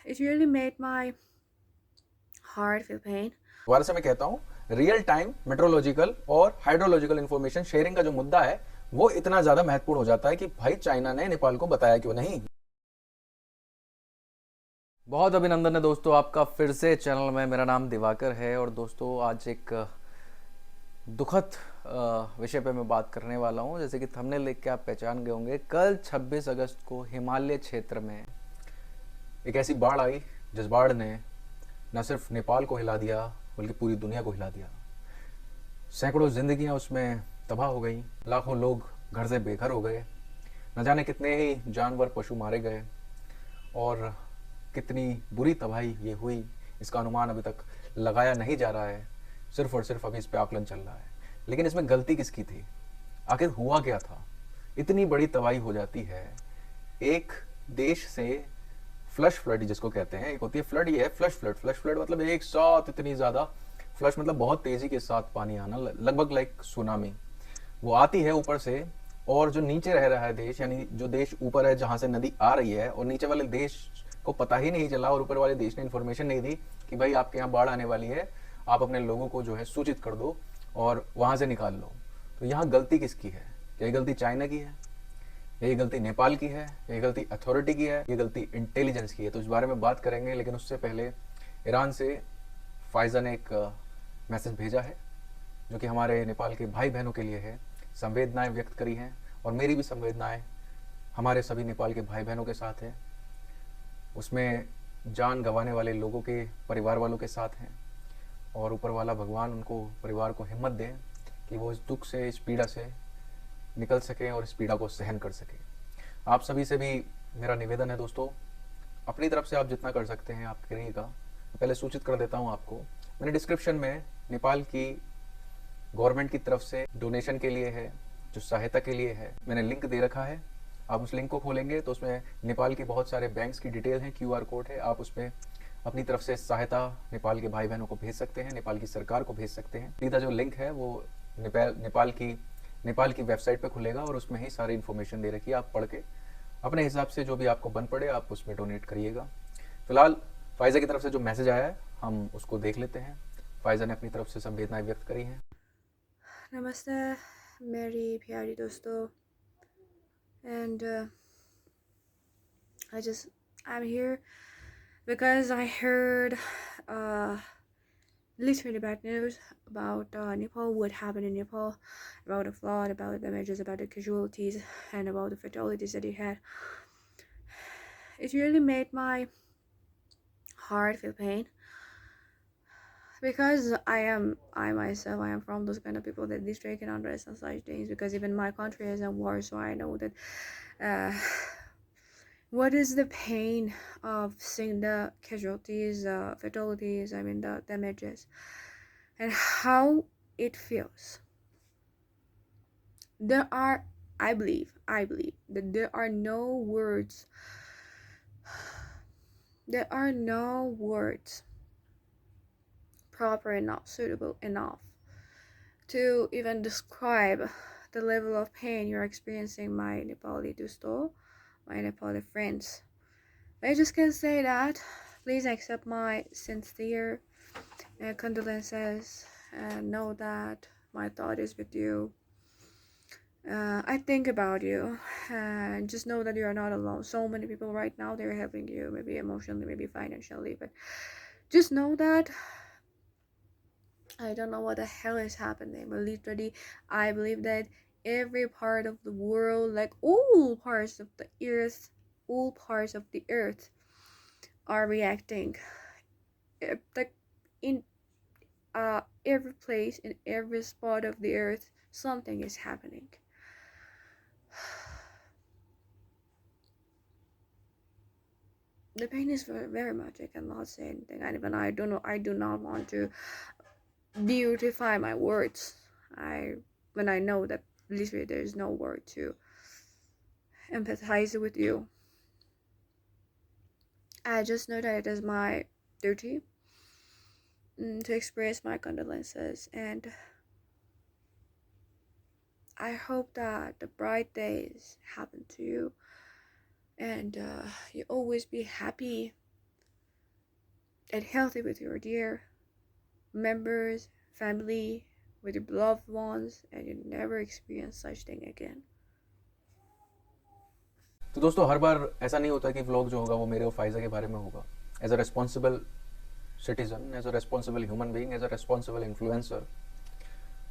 It really made my heart feel pain. दोबारा से मैं कहता हूँ, रियल टाइम मेट्रोलॉजिकल और हाइड्रोलॉजिकल इंफॉर्मेशन शेयरिंग का जो मुद्दा है वो इतना ज्यादा महत्वपूर्ण हो जाता है कि भाई चाइना ने नेपाल को बताया क्यों नहीं। बहुत अभिनंदन है दोस्तों आपका फिर से चैनल में। मेरा नाम दिवाकर है और दोस्तों आज एक दुखद विषय पे मैं बात करने वाला हूँ। जैसे कि थंबनेल देख के आप पहचान गए होंगे, कल 26 अगस्त को हिमालय क्षेत्र में एक ऐसी बाढ़ आई जिस बाढ़ ने न सिर्फ नेपाल को हिला दिया बल्कि पूरी दुनिया को हिला दिया। सैकड़ों जिंदगियां उसमें तबाह हो गई, लाखों लोग घर से बेघर हो गए, न जाने कितने ही जानवर पशु मारे गए और कितनी बुरी तबाही ये हुई इसका अनुमान अभी तक लगाया नहीं जा रहा है। सिर्फ और सिर्फ अभी इस पे आकलन चल रहा है। लेकिन इसमें गलती किसकी थी? आखिर हुआ क्या था? इतनी बड़ी तबाही हो जाती है। एक देश से फ्लश फ्लड जिसको कहते हैं, एक होती है फ्लड, ये है फ्लश फ्लड। फ्लश फ्लड मतलब एक साथ इतनी ज़्यादा, फ्लश मतलब बहुत तेज़ी के साथ पानी आना, लगभग लाइक सुनामी। वो आती है ऊपर से और जो नीचे रह रहा है देश, यानी जो देश ऊपर है जहाँ से नदी आ रही है और नीचे वाले देश को पता ही नहीं चला और ऊपर वाले देश ने इन्फॉर्मेशन नहीं दी कि भाई आपके यहाँ बाढ़ आने वाली है, आप अपने लोगों को जो है सूचित कर दो और वहाँ से निकाल लो। तो यहाँ गलती किसकी है? क्या ये गलती चाइना की है? ये गलती नेपाल की है? ये गलती अथॉरिटी की है? ये गलती इंटेलिजेंस की है? तो इस बारे में बात करेंगे। लेकिन उससे पहले ईरान से फाइजा ने एक मैसेज भेजा है जो कि हमारे नेपाल के भाई बहनों के लिए है। संवेदनाएं व्यक्त करी हैं और मेरी भी संवेदनाएं हमारे सभी नेपाल के भाई बहनों के साथ है। उसमें जान गंवाने वाले लोगों के परिवार वालों के साथ हैं और ऊपर वाला भगवान उनको परिवार को हिम्मत दे कि वो इस दुख से, इस पीड़ा से निकल सकें और इस पीड़ा को सहन कर सकें। आप सभी से भी मेरा निवेदन है दोस्तों, अपनी तरफ से आप जितना कर सकते हैं आप करिएगा। पहले सूचित कर देता हूँ आपको, मैंने डिस्क्रिप्शन में नेपाल की गवर्नमेंट की तरफ से डोनेशन के लिए है, जो सहायता के लिए है, मैंने लिंक दे रखा है। आप उस लिंक को खोलेंगे तो उसमें नेपाल के बहुत सारे बैंक्स की डिटेल है, QR कोड है। आप उसमें अपनी तरफ से सहायता नेपाल के भाई बहनों को भेज सकते हैं, नेपाल की सरकार को भेज सकते हैं। सीधा जो लिंक है वो नेपाल की वेबसाइट पे खुलेगा और उसमें ही सारी इन्फॉर्मेशन दे रखी है। आप पढ़ के अपने हिसाब से जो भी आपको बन पड़े आप उसमें डोनेट करिएगा। फिलहाल फाइजा की तरफ से जो मैसेज आया है हम उसको देख लेते हैं। फाइजा ने अपनी तरफ से संवेदनाएं व्यक्त करी हैं। नमस्ते मेरी प्यारी दोस्तों, and I'm here because I heard uh, literally bad news about Nepal, what happened in Nepal, about the flood, about the damages, about the casualties, and about the fatalities that it had. It really made my heart feel pain because I myself I am from those kind of people that distress and understand such things, because even my country is in war, so I know that what is the pain of seeing the casualties, fatalities, I mean the damages, and how it feels. There are, I believe that there are no words, proper enough, suitable enough to even describe the level of pain you're experiencing, my Nepali dosto, my Nepali friends. I just can say that please accept my sincere condolences and know that my thought is with you. I think about you, and just know that you are not alone. So many people right now, they're helping you, maybe emotionally, maybe financially, but just know that I don't know what the hell is happening, but literally I believe that every part of the world, like all parts of the earth are reacting. Like in every place, in every spot of the earth, something is happening. The pain is very, very much. I cannot say anything. And even I don't know. I do not want to beautify my words. When I know that literally there is no word to empathize with you. I just know that it is my duty to express my condolences, and I hope that the bright days happen to you, and you always be happy and healthy with your dear members, family, with your beloved ones, and you never experience such thing again. तो दोस्तों हर बार ऐसा नहीं होता कि vlog जो होगा वो मेरे और फाइजा के बारे में होगा. As a responsible citizen, as a responsible human being, as a responsible influencer,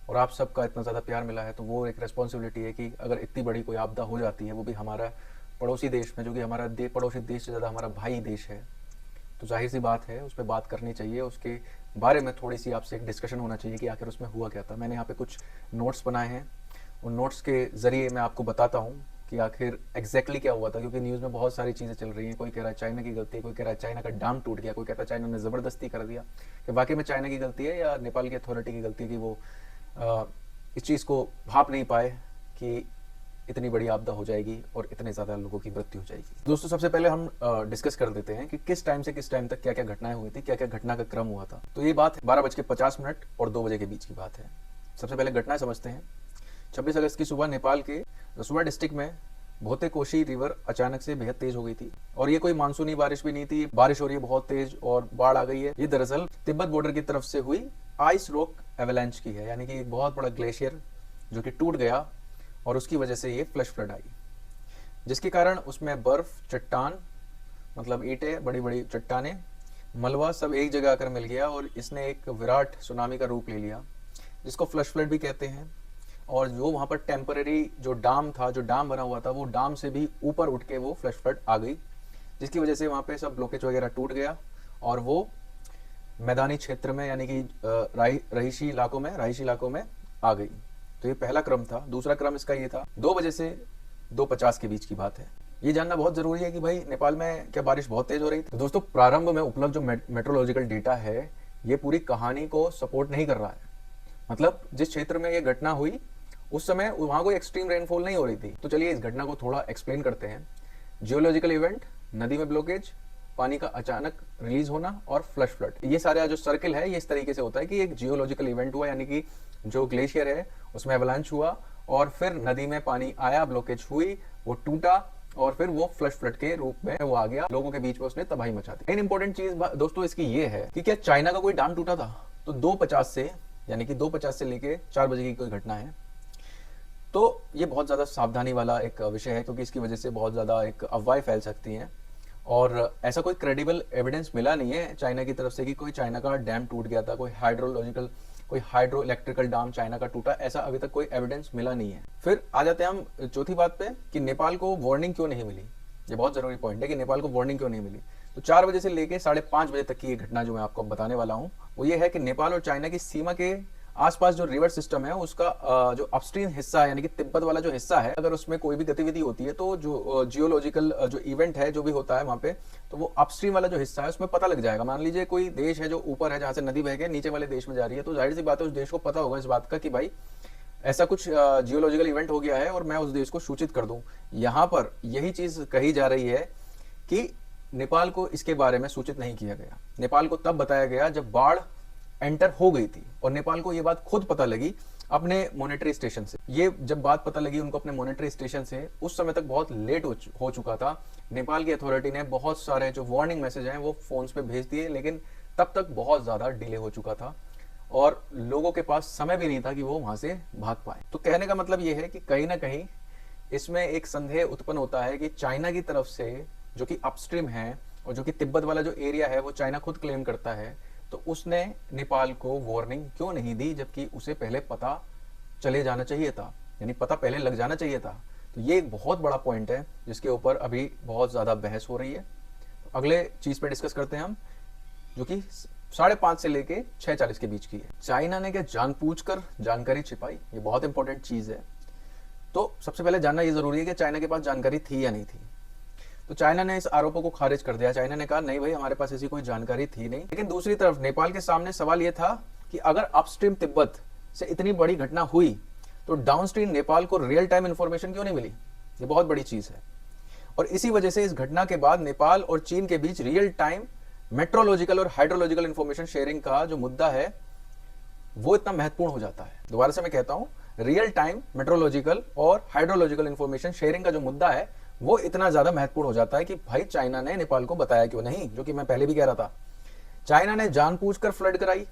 और आप सबका इतना ज़्यादा प्यार मिला है, तो वो एक रेस्पॉन्सिबिलिटी है कि अगर इतनी बड़ी कोई आपदा हो जाती है, वो भी हमारा पड़ोसी देश में, जो कि हमारा पड़ोसी देश से ज़्यादा हमारा भाई देश है, तो जाहिर सी बात है उस पर बात करनी चाहिए. उसके बारे में थोड़ी सी आपसे एक डिस्कशन होना चाहिए कि आखिर उसमें हुआ क्या था. मैंने यहाँ पे कुछ नोट्स बनाए हैं. उन नोट्स के ज़रिए मैं आपको बताता हूँ कि आखिर एग्जैक्टली क्या हुआ था, क्योंकि न्यूज़ में बहुत सारी चीज़ें चल रही हैं. कोई कह रहा है चाइना की गलती है, कोई कह रहा है चाइना का डैम टूट गया, कोई कहता है चाइना ने ज़बरदस्ती कर दिया. कि वाकई में चाइना की गलती है या नेपाल की अथॉरिटी की गलती है कि वो इस चीज़ को भाप नहीं पाए कि इतनी बड़ी आपदा हो जाएगी और इतने ज़्यादा लोगों की मृत्यु हो जाएगी. दोस्तों सबसे पहले हम डिस्कस कर देते हैं कि किस टाइम से किस टाइम तक क्या क्या घटनाएं हुई थी, क्या क्या घटना का क्रम हुआ था. तो ये बात 12:50 और 2 बजे के बीच की बात है. सबसे पहले घटनाएं समझते हैं. 26 अगस्त की सुबह नेपाल के रसुआ डिस्ट्रिक्ट में भोते कोशी रिवर अचानक से बेहद तेज हो गई थी. और ये कोई मानसूनी बारिश भी नहीं थी. बारिश हो रही है बहुत तेज और बाढ़ आ गई है. ये दरअसल तिब्बत बॉर्डर की तरफ से हुई आइस रॉक एवलांच की है, यानी कि एक बहुत बड़ा ग्लेशियर जो कि टूट गया और उसकी वजह से ये फ्लैश फ्लड आई, जिसके कारण उसमें बर्फ, चट्टान, मतलब ईंटें, बड़ी बड़ी चट्टानें, मलबा सब एक जगह आकर मिल गया और इसने एक विराट सुनामी का रूप ले लिया, जिसको फ्लैश फ्लड भी कहते हैं. और जो वहाँ पर टेम्पररी जो डाम था, जो डाम बना हुआ था, वो डाम से भी ऊपर उठ के वो फ्लैश फ्लड आ गई, जिसकी वजह से वहाँ पे सब ब्लॉकेज वगैरह टूट गया और वो मैदानी क्षेत्र में, यानी कि रहायशी इलाकों में आ गई. तो ये पहला क्रम था. दूसरा क्रम इसका ये था 2 बजे से 2:50 के बीच की बात है. ये जानना बहुत जरूरी है कि भाई नेपाल में क्या बारिश बहुत तेज हो रही थी. तो दोस्तों प्रारंभ में उपलब्ध जो मेट्रोलॉजिकल डेटा है, ये पूरी कहानी को सपोर्ट नहीं कर रहा है. मतलब जिस क्षेत्र में ये घटना हुई उस समय वहां कोई एक्सट्रीम रेनफॉल नहीं हो रही थी. तो चलिए इस घटना को थोड़ा एक्सप्लेन करते हैं. जियोलॉजिकल इवेंट, नदी में ब्लॉकेज, पानी का अचानक रिलीज होना और फ्लश फ्लड, ये सारा जो सर्किल है ये इस तरीके से होता है कि एक जियोलॉजिकल इवेंट हुआ, यानी कि जो ग्लेशियर है उसमें एवलांच हुआ और फिर नदी में पानी आया, ब्लॉकेज हुई, वो टूटा और फिर वो फ्लश फ्लड के रूप में वो आ गया, लोगों के बीच में उसने तबाही मचा दी. मेन इंपॉर्टेंट चीज दोस्तों इसकी ये है कि क्या चाइना का कोई डैम टूटा था? तो 2:50 से, यानी कि 2:50 से लेके 4 बजे की कोई घटना है. तो ये बहुत ज्यादा सावधानी वाला एक विषय है, क्योंकि इसकी वजह से बहुत ज्यादा एक अफवाहें फैल सकती हैं और ऐसा कोई क्रेडिबल एविडेंस मिला नहीं है चाइना की तरफ से कि कोई चाइना का डैम टूट गया था, कोई हाइड्रो इलेक्ट्रिकल डैम चाइना का टूटा, ऐसा अभी तक कोई एविडेंस मिला नहीं है. फिर आ जाते हैं हम चौथी बात पे कि नेपाल को वार्निंग क्यों नहीं मिली. ये बहुत जरूरी पॉइंट है कि नेपाल को वार्निंग क्यों नहीं मिली. तो 4 बजे से लेके 5:30 बजे तक की ये घटना जो मैं आपको बताने वाला हूँ, वो ये है कि नेपाल और चाइना की सीमा के आसपास जो रिवर सिस्टम है उसका जो अपस्ट्रीम हिस्सा है, यानी कि तिब्बत वाला जो हिस्सा है, अगर उसमें कोई भी गतिविधि होती है तो जो जियोलॉजिकल जो इवेंट है जो भी होता है वहां पे, तो वो अपस्ट्रीम वाला जो हिस्सा है उसमें पता लग जाएगा. मान लीजिए कोई देश है जो ऊपर है, जहां से नदी बह के नीचे वाले देश में जा रही है, तो जाहिर सी बात है उस देश को पता होगा इस बात का कि भाई ऐसा कुछ जियोलॉजिकल इवेंट हो गया है और मैं उस देश को सूचित कर दूं. यहाँ पर यही चीज कही जा रही है कि नेपाल को इसके बारे में सूचित नहीं किया गया. नेपाल को तब बताया गया जब बाढ़ एंटर हो गई थी और नेपाल को ये बात खुद पता लगी अपने मॉनिटरी स्टेशन से. ये जब बात पता लगी उनको अपने मॉनिटरी स्टेशन से, उस समय तक बहुत लेट हो चुका था. नेपाल की अथॉरिटी ने बहुत सारे जो वार्निंग मैसेज हैं वो फोन्स पे भेज दिए, लेकिन तब तक बहुत ज्यादा डिले हो चुका था और लोगों के पास समय भी नहीं था कि वो वहां से भाग पाए. तो कहने का मतलब ये है कि कहीं ना कहीं इसमें एक संदेह उत्पन्न होता है कि चाइना की तरफ से, जो कि अपस्ट्रीम है और जो कि तिब्बत वाला जो एरिया है वो चाइना खुद क्लेम करता है, तो उसने नेपाल को वार्निंग क्यों नहीं दी, जबकि उसे पहले पता चले जाना चाहिए था, यानी पता पहले लग जाना चाहिए था. तो ये एक बहुत बड़ा पॉइंट है जिसके ऊपर अभी बहुत ज्यादा बहस हो रही है. तो अगले चीज पे डिस्कस करते हैं हम, जो कि 5:30 से लेके 6:40 के बीच की है. चाइना ने क्या जानबूझकर जानकारी छिपाई? ये बहुत इंपॉर्टेंट चीज है. तो सबसे पहले जानना ये जरूरी है कि चाइना के पास जानकारी थी या नहीं थी. तो चाइना ने इस आरोपों को खारिज कर दिया. चाइना ने कहा नहीं भाई, हमारे पास ऐसी कोई जानकारी थी नहीं. लेकिन दूसरी तरफ नेपाल के सामने सवाल यह था कि अगर अपस्ट्रीम तिब्बत से इतनी बड़ी घटना हुई तो डाउनस्ट्रीम नेपाल को रियल टाइम इंफॉर्मेशन क्यों नहीं मिली? ये बहुत बड़ी चीज है. और इसी वजह से इस घटना के बाद नेपाल और चीन के बीच रियल टाइम मेट्रोलॉजिकल और हाइड्रोलॉजिकल इंफॉर्मेशन शेयरिंग का जो मुद्दा है वो इतना महत्वपूर्ण हो जाता है. दोबारा से मैं कहता हूं, रियल टाइम मेट्रोलॉजिकल और हाइड्रोलॉजिकल इंफॉर्मेशन शेयरिंग का जो मुद्दा है वो इतना ज्यादा महत्वपूर्ण हो जाता है कि भाई चाइना ने नेपाल को बताया क्यों नहीं, जो कि मैं पहले भी कह रहा था. चाइना ने जानबूझकर फ्लड कराई,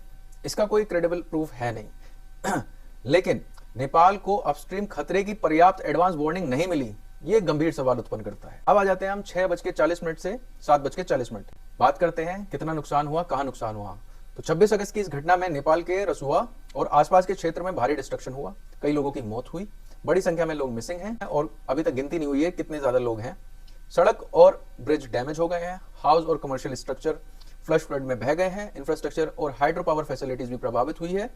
इसका कोई क्रेडिबल प्रूफ है नहीं। लेकिन नेपाल को अपस्ट्रीम खतरे की पर्याप्त एडवांस वार्निंग नहीं मिली, ये गंभीर सवाल उत्पन्न करता है। अब आ जाते हैं हम 6:40 से 7:40। बात करते हैं कितना नुकसान हुआ, कहां नुकसान हुआ। तो 26 अगस्त की इस घटना में नेपाल के रसुआ और आसपास के क्षेत्र में भारी डिस्ट्रक्शन हुआ, कई लोगों की मौत हुई, बड़ी संख्या में लोग मिसिंग हैं और अभी तक गिनती नहीं हुई है कितने ज्यादा लोग हैं। सड़क और ब्रिज डैमेज हो गए हैं, हाउस और कमर्शियल स्ट्रक्चर फ्लश फ्लड में बह गए हैं, इंफ्रास्ट्रक्चर और हाइड्रो पावर फैसिलिटीज भी प्रभावित हुई है।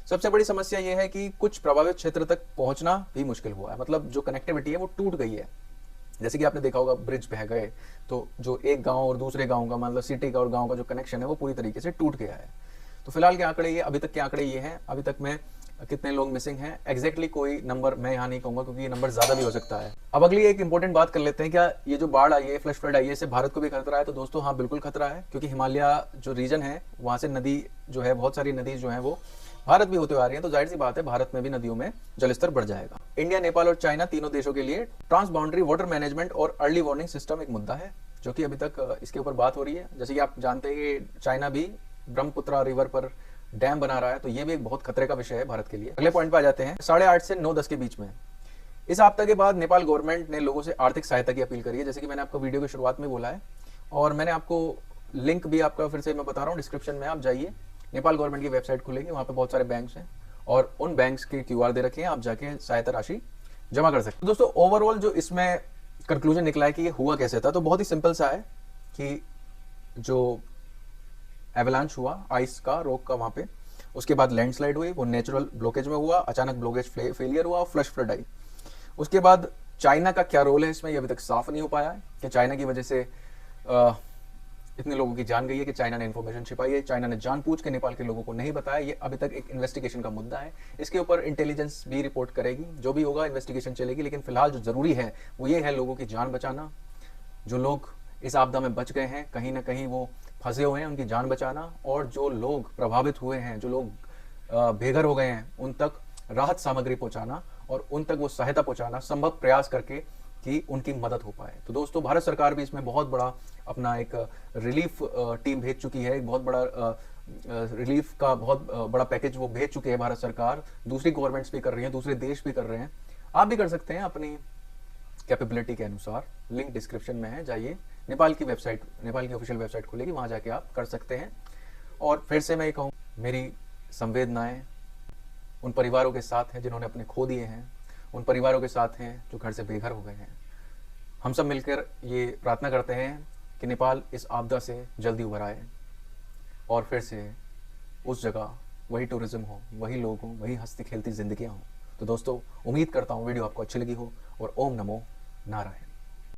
सबसे बड़ी समस्या यह है कि कुछ प्रभावित क्षेत्र तक पहुंचना भी मुश्किल हुआ है, मतलब जो कनेक्टिविटी है वो टूट गई है। जैसे कि आपने देखा होगा ब्रिज बह गए तो जो एक गांव और दूसरे गांव का, मतलब सिटी का और गांव का जो कनेक्शन है वो पूरी तरीके से टूट गया है। तो फिलहाल के आंकड़े ये, अभी तक के आंकड़े ये हैं। अभी तक में कितने लोग मिसिंग हैं एग्जैक्टली कोई नंबर मैं यहाँ नहीं कहूंगा, क्योंकि ये नंबर ज्यादा भी हो सकता है। अब अगली एक इंपॉर्टेंट बात कर लेते हैं, क्या ये जो बाढ़ आई है, फ्लश फ्लड आई है, इससे भारत को भी खतरा है? तो दोस्तों हाँ, बिल्कुल खतरा है, क्योंकि हिमालय जो रीजन है वहां से नदी जो है, बहुत सारी नदी जो है वो भारत भी होते हुए आ रही है, तो जाहिर सी बात है भारत में भी नदियों में जलस्तर बढ़ जाएगा। इंडिया, नेपाल और चाइना तीनों देशों के लिए ट्रांस बाउंड्री वाटर मैनेजमेंट और अर्ली वार्निंग सिस्टम एक मुद्दा है, जो कि अभी तक इसके ऊपर बात हो रही है। जैसे कि आप जानते हैं कि चाइना भी ब्रह्मपुत्रा रिवर पर डैम बना रहा है, तो ये भी एक बहुत खतरे का विषय है भारत के लिए। अगले पॉइंट पे आ जाते हैं। 8:30 से 9:10 के बीच में इस आपदा के बाद नेपाल गवर्नमेंट ने लोगों से आर्थिक सहायता की अपील करी है, जैसे कि मैंने आपको वीडियो की शुरुआत में बोला है, और मैंने आपको लिंक भी आपका फिर से मैं बता रहा हूँ, डिस्क्रिप्शन में आप जाइए, नेपाल गवर्नमेंट की वेबसाइट खुलेगी, वहाँ पे बहुत सारे बैंक्स हैं और उन बैंक्स के QR दे रखे हैं, आप जाके सहायता राशि जमा कर सकते हैं। दोस्तों ओवरऑल जो इसमें कंक्लूजन निकला है कि ये हुआ कैसे था, तो बहुत ही सिंपल सा है कि जो एवलांच हुआ आइस का, रॉक का वहां पे, उसके बाद लैंडस्लाइड हुई, वो नेचुरल ब्लॉकेज में हुआ, अचानक ब्लॉकेज फेलियर हुआ और फ्लश फ्लड आई। उसके बाद चाइना का क्या रोल है इसमें, ये अभी तक साफ नहीं हो पाया है कि चाइना की वजह से इतने लोगों की जान गई है, कि चाइना ने इन्फॉर्मेशन छिपाई है, चाइना ने जानबूझ के नेपाल के लोगों को नहीं बताया। ये अभी तक एक इन्वेस्टिगेशन का मुद्दा है, इसके ऊपर इंटेलिजेंस भी रिपोर्ट करेगी, जो भी होगा इन्वेस्टिगेशन चलेगी। लेकिन फिलहाल जो जरूरी है वो ये है लोगों की जान बचाना, जो लोग इस आपदा में बच गए हैं, कहीं ना कहीं वो फंसे हुए हैं, उनकी जान बचाना, और जो लोग प्रभावित हुए हैं, जो लोग बेघर हो गए हैं, उन तक राहत सामग्री पहुंचाना और उन तक वो सहायता पहुंचाना, संभव प्रयास करके कि उनकी मदद हो पाए। तो दोस्तों भारत सरकार भी इसमें बहुत बड़ा अपना एक रिलीफ टीम भेज चुकी है, एक बहुत बड़ा रिलीफ का बहुत बड़ा पैकेज वो भेज चुके हैं भारत सरकार। दूसरी गवर्नमेंट्स भी कर रही हैं, दूसरे देश भी कर रहे हैं, आप भी कर सकते हैं अपनी कैपेबिलिटी के अनुसार। लिंक डिस्क्रिप्शन में है, जाइए, नेपाल की वेबसाइट, नेपाल की ऑफिशियल वेबसाइट खुलेगी, वहां जाके आप कर सकते हैं। और फिर से मैं ये कहूँ, मेरी संवेदनाएं उन परिवारों के साथ हैं जिन्होंने अपने खो दिए हैं, उन परिवारों के साथ हैं जो घर से बेघर हो गए हैं। हम सब मिलकर ये प्रार्थना करते हैं कि नेपाल इस आपदा से जल्दी उभर आए और फिर से उस जगह वही टूरिज्म हो, वही लोग हों, वही हंसती खेलती जिंदगियां हों। तो दोस्तों उम्मीद करता हूँ वीडियो आपको अच्छी लगी हो, और ओम नमो नारायण।